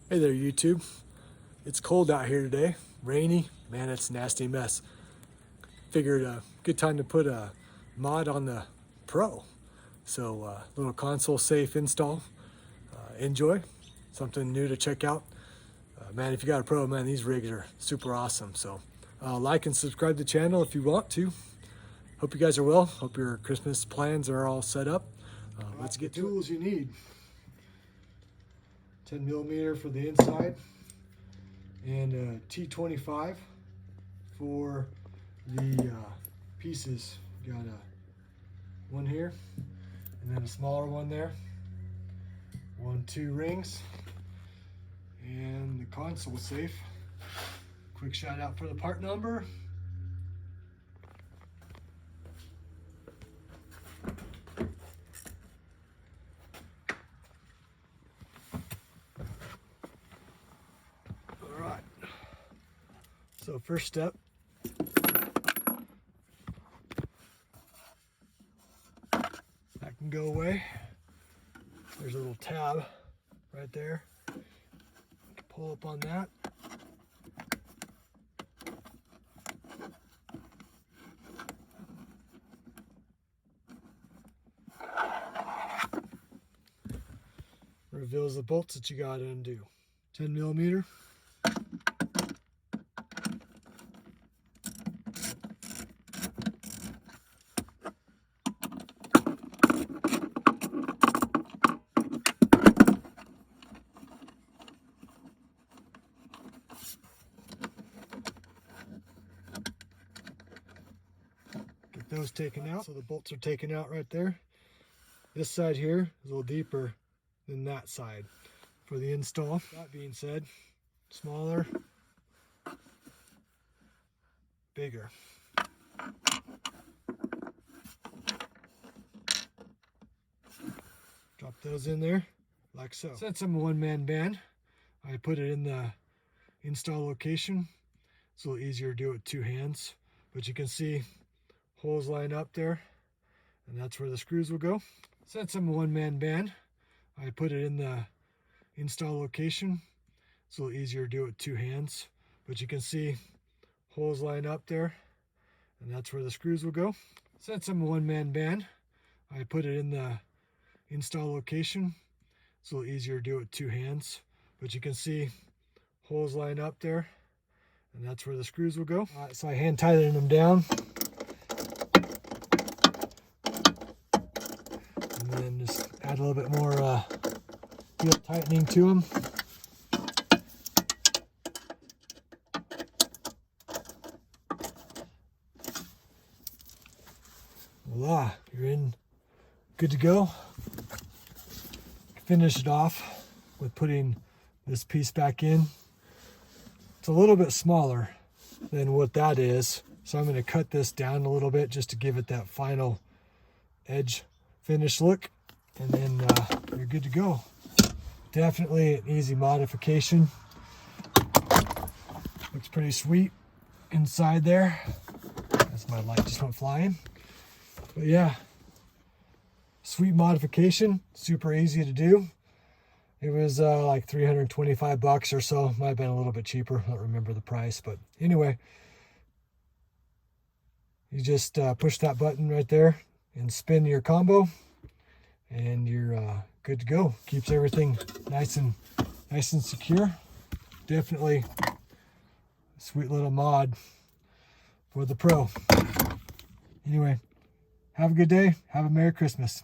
Hey there, YouTube. It's cold out here today, rainy. Man, it's a nasty mess. Figured a good time to put a mod on the Pro. So little console safe install. Enjoy. Something new to check out. Man, if you got a Pro, man, these rigs are super awesome. So like and subscribe to the channel if you want to. Hope you guys are well. Hope your Christmas plans are all set up. Let's get to tools you need. 10mm for the inside and a T25 for the pieces. Got one here and then a smaller one there. 2 rings and the console safe. Quick shout out for the part number. So first step, that can go away. There's a little tab right there. You can pull up on that. Reveals the bolts that you gotta undo. 10mm. Get those taken out. So the bolts are taken out right there. This side here is a little deeper than that side for the install. That being said, smaller, bigger. Drop those in there like so. Since I'm a one-man band, I put it in the install location. It's a little easier to do it with 2 hands, but you can see holes line up there, and that's where the screws will go. Since I'm a one-man band, I put it in the install location. It's a little easier to do it with 2 hands, but you can see holes line up there, and that's where the screws will go. Since I'm a one-man band, I put it in the install location. It's a little easier to do it with 2 hands, but you can see holes line up there, and that's where the screws will go. All right, so I hand tighten them down. And then just add a little bit more heel tightening to them. Voila, you're in, good to go. Finish it off with putting this piece back in. It's a little bit smaller than what that is, so I'm going to cut this down a little bit just to give it that final edge finish look, and then you're good to go. Definitely an easy modification. Looks pretty sweet inside there. That's my light just went flying. But yeah, sweet modification, super easy to do. It was like 325 bucks or so. Might have been a little bit cheaper. I don't remember the price, but anyway, you just push that button right there and spin your combo, and you're good to go. Keeps everything nice and secure. Definitely a sweet little mod for the Pro. Anyway, have a good day. Have a Merry Christmas.